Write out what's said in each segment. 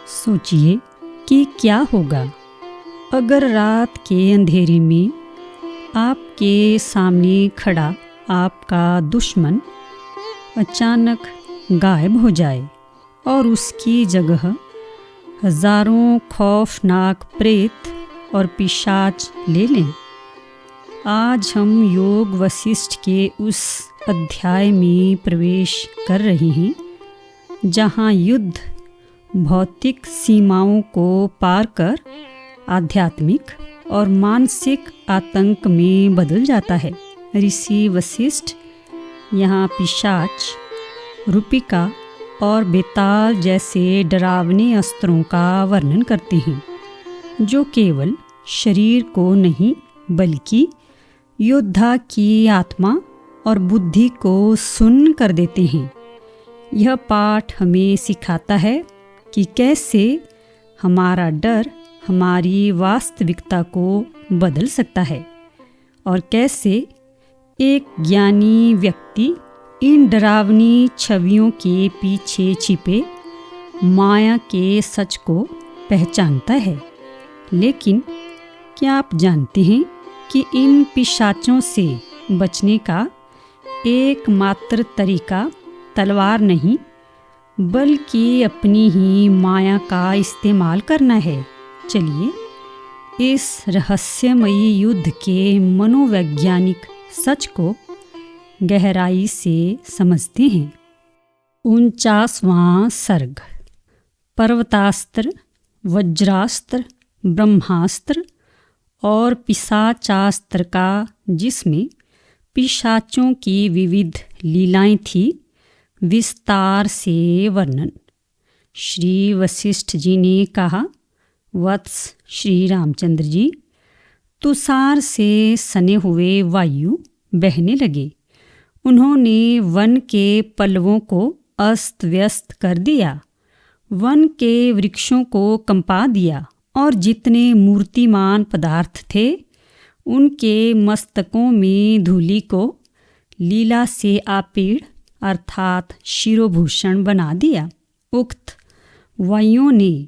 सोचिए कि क्या होगा अगर रात के अंधेरे में आपके सामने खड़ा आपका दुश्मन अचानक गायब हो जाए और उसकी जगह हजारों खौफनाक प्रेत और पिशाच ले लें। आज हम योग वशिष्ठ के उस अध्याय में प्रवेश कर रहे हैं जहाँ युद्ध भौतिक सीमाओं को पार कर आध्यात्मिक और मानसिक आतंक में बदल जाता है। ऋषि वशिष्ठ यहाँ पिशाच, रूपिका और बेताल जैसे डरावने अस्त्रों का वर्णन करते हैं जो केवल शरीर को नहीं बल्कि योद्धा की आत्मा और बुद्धि को सुन्न कर देते हैं। यह पाठ हमें सिखाता है कि कैसे हमारा डर हमारी वास्तविकता को बदल सकता है और कैसे एक ज्ञानी व्यक्ति इन डरावनी छवियों के पीछे छिपे माया के सच को पहचानता है। लेकिन क्या आप जानते हैं कि इन पिशाचों से बचने का एकमात्र तरीका तलवार नहीं बल्कि अपनी ही माया का इस्तेमाल करना है। चलिए इस रहस्यमयी युद्ध के मनोवैज्ञानिक सच को गहराई से समझते हैं। 49वां सर्ग। पर्वतास्त्र, वज्रास्त्र, ब्रह्मास्त्र और पिशाचास्त्र का, जिसमें पिशाचों की विविध लीलाएं थी, विस्तार से वर्णन। श्री वशिष्ठ जी ने कहा, वत्स श्री रामचंद्र जी, तुषार से सने हुए वायु बहने लगे। उन्होंने वन के पल्लवों को अस्त व्यस्त कर दिया, वन के वृक्षों को कंपा दिया और जितने मूर्तिमान पदार्थ थे उनके मस्तकों में धूलि को लीला से आपेड़ अर्थात शिरोभूषण बना दिया। उक्त वायुओं ने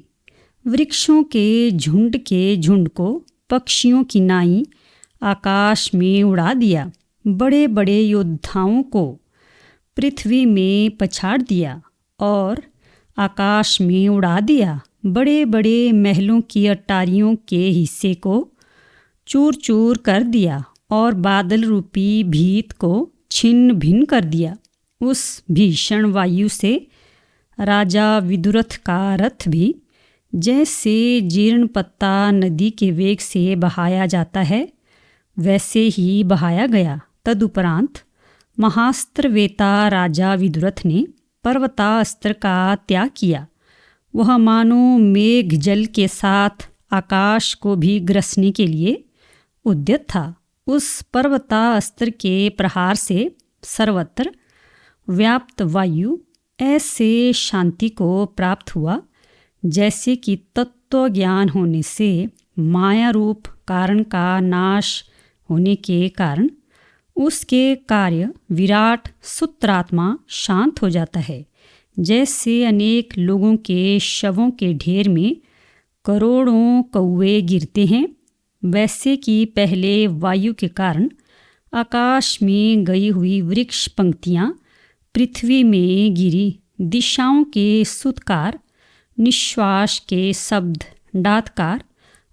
वृक्षों के झुंड को पक्षियों की नाई आकाश में उड़ा दिया, बड़े बड़े योद्धाओं को पृथ्वी में पछाड़ दिया और आकाश में उड़ा दिया, बड़े बड़े महलों की अटारियों के हिस्से को चूर चूर कर दिया और बादल रूपी भीत को छिन्न भिन्न कर दिया। उस भीषण वायु से राजा विदुरथ का रथ भी जैसे जीर्ण पत्ता नदी के वेग से बहाया जाता है वैसे ही बहाया गया। तदुपरांत महास्त्र वेता राजा विदुरथ ने पर्वतास्त्र का त्याग किया। वह मानो मेघ जल के साथ आकाश को भी ग्रसने के लिए उद्यत था। उस पर्वतास्त्र के प्रहार से सर्वत्र व्याप्त वायु ऐसे शांति को प्राप्त हुआ जैसे कि तत्व ज्ञान होने से माया रूप कारण का नाश होने के कारण उसके कार्य विराट सूत्रात्मा शांत हो जाता है। जैसे अनेक लोगों के शवों के ढेर में करोड़ों कौवे गिरते हैं, वैसे कि पहले वायु के कारण आकाश में गई हुई वृक्ष पंक्तियां पृथ्वी में गिरी दिशाओं के सुतकार, निश्वास के शब्द डातकार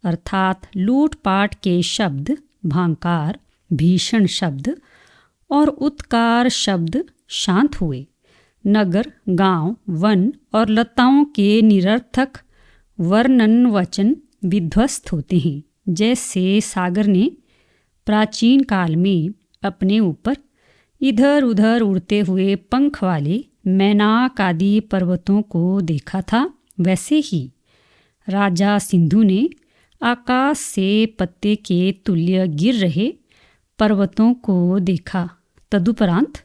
अर्थात लूटपाट के शब्द भांकार, भीषण शब्द और उत्कार शब्द शांत हुए। नगर, गांव, वन और लताओं के निरर्थक वर्णन वचन विध्वस्त होते हैं। जैसे सागर ने प्राचीन काल में अपने ऊपर इधर उधर उड़ते हुए पंख वाले मैनाक आदि पर्वतों को देखा था, वैसे ही राजा सिंधु ने आकाश से पत्ते के तुल्य गिर रहे पर्वतों को देखा। तदुपरांत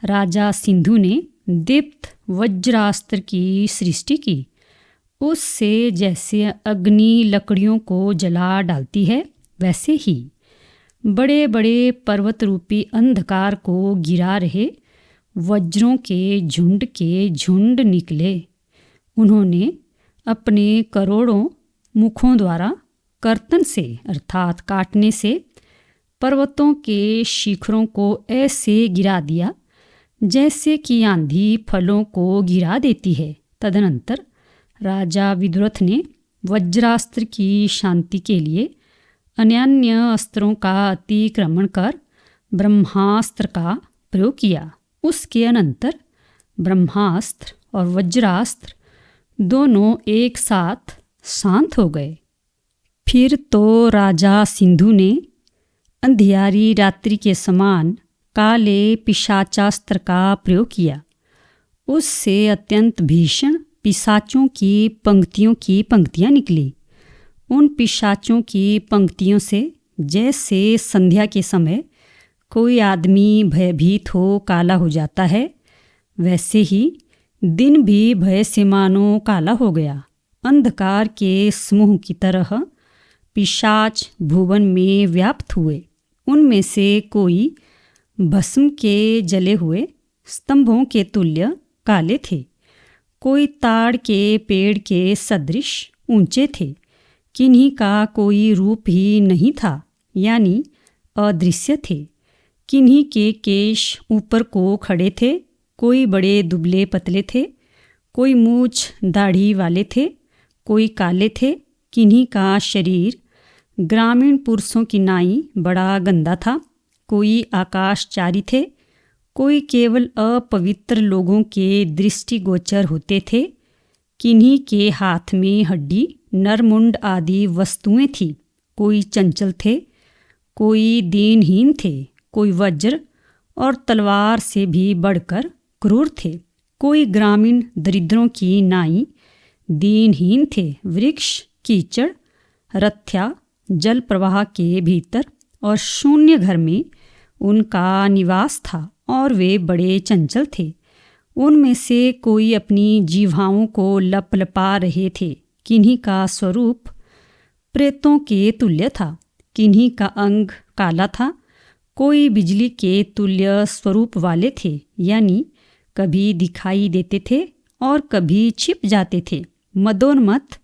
राजा सिंधु ने दीप्त वज्रास्त्र की सृष्टि की। उससे जैसे अग्नि लकड़ियों को जला डालती है, वैसे ही बड़े बड़े पर्वत रूपी अंधकार को गिरा रहे वज्रों के झुंड निकले। उन्होंने अपने करोड़ों मुखों द्वारा कर्तन से अर्थात काटने से पर्वतों के शिखरों को ऐसे गिरा दिया जैसे कि आंधी फलों को गिरा देती है। तदनंतर राजा विदुरथ ने वज्रास्त्र की शांति के लिए अन्यान्य अस्त्रों का अतिक्रमण कर ब्रह्मास्त्र का प्रयोग किया। उसके अनंतर ब्रह्मास्त्र और वज्रास्त्र दोनों एक साथ शांत हो गए। फिर तो राजा सिंधु ने अंधियारी रात्रि के समान काले पिशाचास्त्र का प्रयोग किया। उससे अत्यंत भीषण पिशाचों की पंक्तियां निकली। उन पिशाचों की पंक्तियों से जैसे संध्या के समय कोई आदमी भयभीत हो काला हो जाता है, वैसे ही दिन भी भय से मानो काला हो गया। अंधकार के समूह की तरह पिशाच भुवन में व्याप्त हुए। उनमें से कोई भस्म के जले हुए स्तंभों के तुल्य काले थे, कोई ताड़ के पेड़ के सदृश ऊंचे थे, किन्हीं का कोई रूप ही नहीं था यानी अदृश्य थे। किन्हीं के केश ऊपर को खड़े थे, कोई बड़े दुबले पतले थे, कोई मूछ दाढ़ी वाले थे, कोई काले थे। किन्हीं का शरीर ग्रामीण पुरुषों की नाई बड़ा गंदा था, कोई आकाशचारी थे, कोई केवल अपवित्र लोगों के दृष्टिगोचर होते थे। किन्हीं के हाथ में हड्डी नरमुंड आदि वस्तुएं थी, कोई चंचल थे, कोई दीनहीन थे, कोई वज्र और तलवार से भी बढ़कर क्रूर थे। कोई ग्रामीण दरिद्रों की नाई दीनहीन थे। वृक्ष, कीचड़, रथ्या, जल प्रवाह के भीतर और शून्य घर में उनका निवास था और वे बड़े चंचल थे। उनमें से कोई अपनी जीवाओं को लपलपा रहे थे। किन्हीं का स्वरूप प्रेतों के तुल्य था, किन्हीं का अंग काला था, कोई बिजली के तुल्य स्वरूप वाले थे, यानी कभी दिखाई देते थे और कभी छिप जाते थे। मदोन्मत्त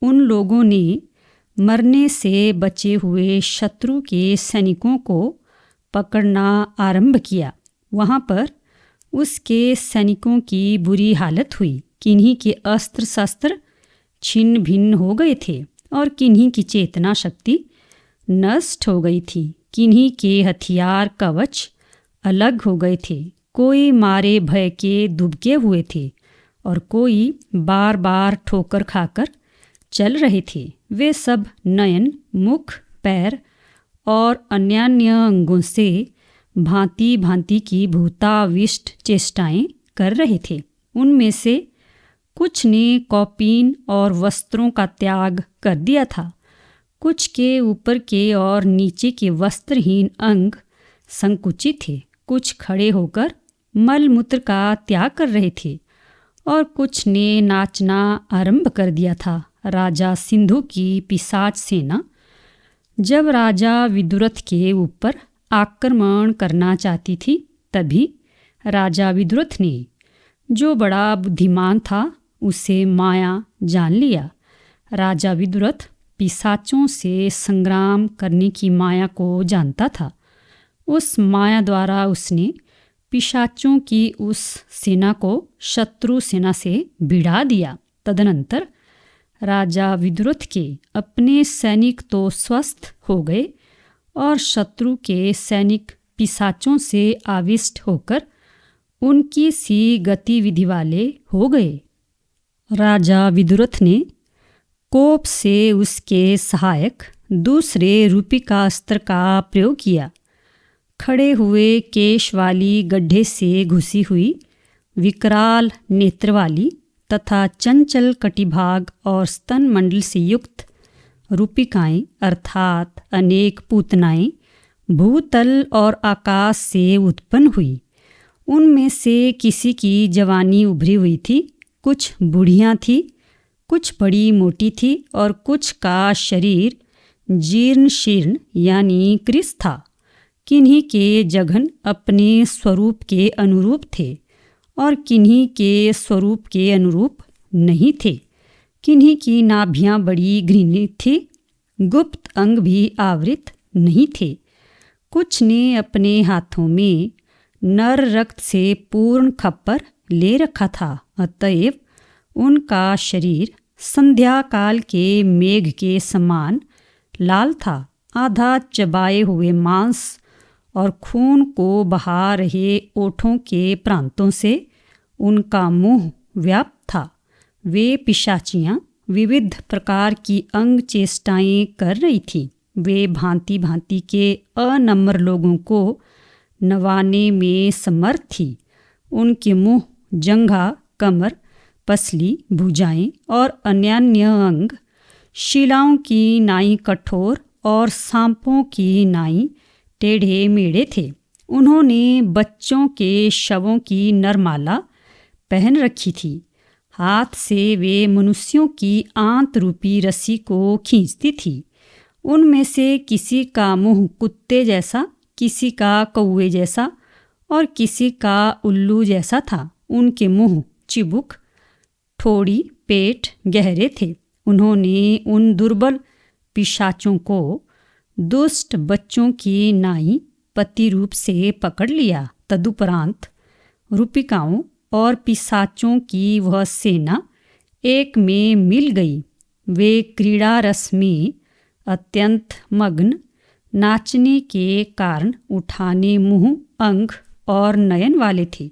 उन लोगों ने मरने से बचे हुए शत्रु के सैनिकों को पकड़ना आरंभ किया। वहाँ पर उसके सैनिकों की बुरी हालत हुई। किन्हीं के अस्त्र शस्त्र छिन्न भिन्न हो गए थे और किन्हीं की चेतना शक्ति नष्ट हो गई थी। किन्हीं के हथियार कवच अलग हो गए थे। कोई मारे भय के दुबके हुए थे और कोई बार बार ठोकर खाकर चल रहे थे। वे सब नयन, मुख, पैर और अन्यान्य अंगों से भांति भांति की भूताविष्ट चेष्टाएं कर रहे थे। उनमें से कुछ ने कौपीन और वस्त्रों का त्याग कर दिया था। कुछ के ऊपर के और नीचे के वस्त्रहीन अंग संकुचित थे। कुछ खड़े होकर मलमूत्र का त्याग कर रहे थे और कुछ ने नाचना आरंभ कर दिया था। राजा सिंधु की पिशाच सेना जब राजा विदुरथ के ऊपर आक्रमण करना चाहती थी, तभी राजा विदुरथ ने, जो बड़ा बुद्धिमान था, उसे माया जान लिया। राजा विदुरथ पिशाचों से संग्राम करने की माया को जानता था। उस माया द्वारा उसने पिशाचों की उस सेना को शत्रु सेना से भिड़ा दिया। तदनंतर राजा विदुरथ के अपने सैनिक तो स्वस्थ हो गए और शत्रु के सैनिक पिशाचों से आविष्ट होकर उनकी सी गतिविधि वाले हो गए। राजा विदुरथ ने कोप से उसके सहायक दूसरे रूपिका अस्त्र का प्रयोग किया। खड़े हुए केश वाली, गड्ढे से घुसी हुई, विकराल नेत्र वाली तथा चंचल कटिभाग और स्तन मंडल से युक्त रूपिकाएं अर्थात अनेक पूतनाएं भूतल और आकाश से उत्पन्न हुई। उनमें से किसी की जवानी उभरी हुई थी, कुछ बूढ़ियाँ थीं, कुछ बड़ी मोटी थी और कुछ का शरीर जीर्ण शीर्ण यानी कृश था। किन्हीं के जघन अपने स्वरूप के अनुरूप थे और किन्हीं के स्वरूप के अनुरूप नहीं थे। किन्हीं की नाभियां बड़ी घृणित थी, गुप्त अंग भी आवृत नहीं थे। कुछ ने अपने हाथों में नर रक्त से पूर्ण खप्पर ले रखा था, अतएव उनका शरीर संध्या काल के मेघ के समान लाल था। आधा चबाए हुए मांस और खून को बहा रहे ओठों के प्रांतों से उनका मुंह व्याप्त था। वे पिशाचियां विविध प्रकार की अंग चेष्टाएं कर रही थी। वे भांति भांति के अनम्र लोगों को नवाने में समर्थ थी। उनके मुंह, जंघा, कमर, पसली, भुजाएं और अन्यान्य अंग शिलाओं की नाई कठोर और सांपों की नाई टेढ़े मेढ़े थे। उन्होंने बच्चों के शवों की नरमाला पहन रखी थी। हाथ से वे मनुष्यों की आंत रूपी रस्सी को खींचती थी। उनमें से किसी का मुंह कुत्ते जैसा, किसी का कौवे जैसा और किसी का उल्लू जैसा था। उनके मुंह चिबुक, ठोड़ी, पेट गहरे थे। उन्होंने उन दुर्बल पिशाचों को दुष्ट बच्चों की नाई पति रूप से पकड़ लिया। तदुपरांत रूपिकाओं और पिशाचों की वह सेना एक में मिल गई। वे क्रीड़ा रस में अत्यंत मग्न, नाचने के कारण उठाने मुंह, अंग और नयन वाले थे।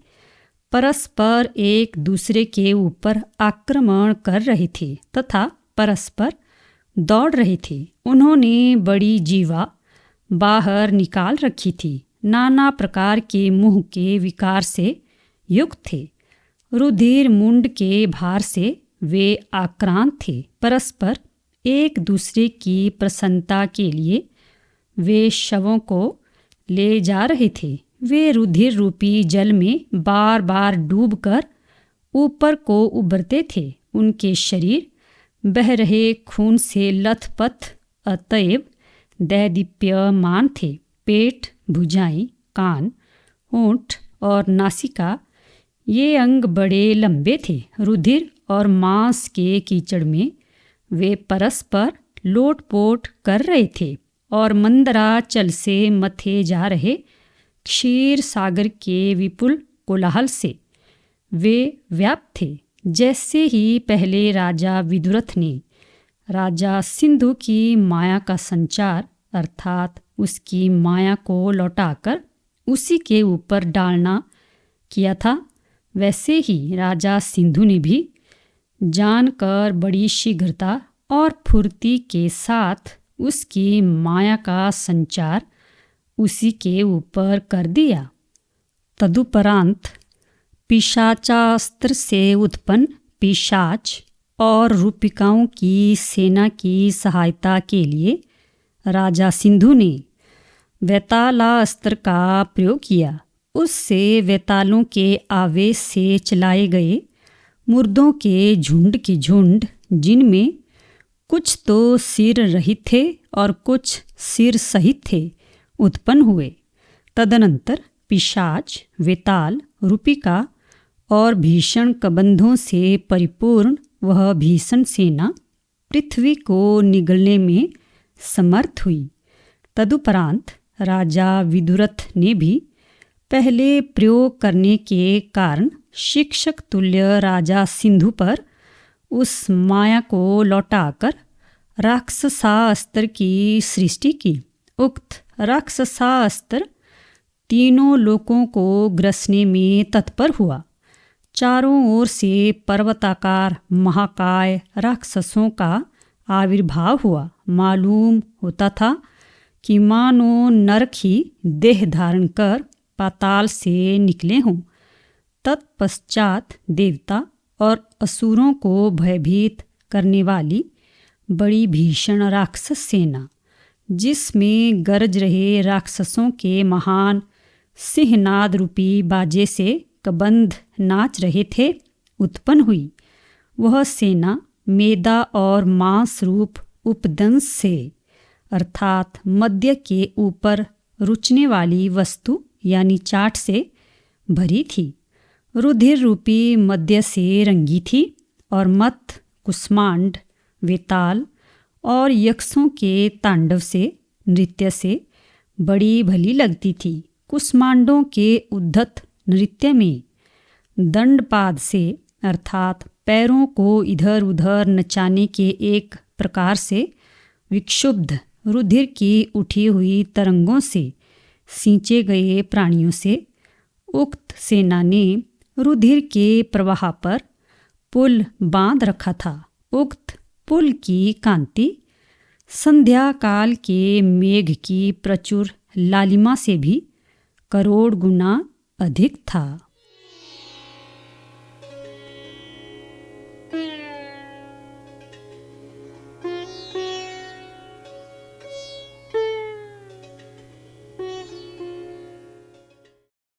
परस्पर एक दूसरे के ऊपर आक्रमण कर रहे थे तथा परस्पर दौड़ रहे थे। उन्होंने बड़ी जीवा बाहर निकाल रखी थी। नाना प्रकार के मुंह के विकार से युक्त थे। रुधिर मुंड के भार से वे आक्रांत थे। परस्पर एक दूसरे की प्रसन्नता के लिए वे शवों को ले जा रहे थे। वे रुधिर रूपी जल में बार बार डूबकर ऊपर को उबरते थे। उनके शरीर बह रहे खून से लथपथ, अतएव दैदीप्यमान थे। पेट, भुजाएं, कान, होंठ और नासिका ये अंग बड़े लंबे थे। रुधिर और मांस के कीचड़ में वे परस्पर लोटपोट कर रहे थे और मंदराचल से मथे जा रहे क्षीर सागर के विपुल कोलाहल से वे व्याप्त थे। जैसे ही पहले राजा विदुरथ ने राजा सिंधु की माया का संचार अर्थात उसकी माया को लौटाकर उसी के ऊपर डालना किया था, वैसे ही राजा सिंधु ने भी जानकर बड़ी शीघ्रता और फुर्ती के साथ उसकी माया का संचार उसी के ऊपर कर दिया। तदुपरांत पिशाचास्त्र से उत्पन्न पिशाच और रूपिकाओं की सेना की सहायता के लिए राजा सिंधु ने वैतालास्त्र का प्रयोग किया। उससे वैतालों के आवेश से चलाए गए मुर्दों के झुंड, जिनमें कुछ तो सिर रहित थे और कुछ सिर सहित थे, उत्पन्न हुए। तदनंतर पिशाच, वेताल, रूपिका और भीषण कबंधों से परिपूर्ण वह भीषण सेना पृथ्वी को निगलने में समर्थ हुई। तदुपरांत राजा विदुरथ ने भी पहले प्रयोग करने के कारण शिक्षक तुल्य राजा सिंधु पर उस माया को लौटाकर राक्षसास्त्र की सृष्टि की। उक्त राक्षसास्त्र तीनों लोकों को ग्रसने में तत्पर हुआ। चारों ओर से पर्वताकार महाकाय राक्षसों का आविर्भाव हुआ। मालूम होता था कि मानो नरक ही देह धारण कर पाताल से निकले हों। तत्पश्चात देवता और असुरों को भयभीत करने वाली बड़ी भीषण राक्षस सेना, जिसमें गरज रहे राक्षसों के महान सिंहनाद रूपी बाजे से कबंध नाच रहे थे, उत्पन्न हुई। वह सेना मेदा और मांस रूप उपदंश से अर्थात मद्य के ऊपर रुचने वाली वस्तु यानी चाट से भरी थी। रुधिर रूपी मद्य से रंगी थी और मत कुष्मांड, वेताल और यक्षों के तांडव से, नृत्य से बड़ी भली लगती थी। कुष्मांडों के उद्धत नृत्य में दंडपाद से अर्थात पैरों को इधर उधर नचाने के एक प्रकार से विक्षुब्ध रुधिर की उठी हुई तरंगों से सींचे गए प्राणियों से उक्त सेना ने रुधिर के प्रवाह पर पुल बांध रखा था। उक्त पुल की कांति संध्या काल के मेघ की प्रचुर लालिमा से भी करोड़ गुना अधिक था।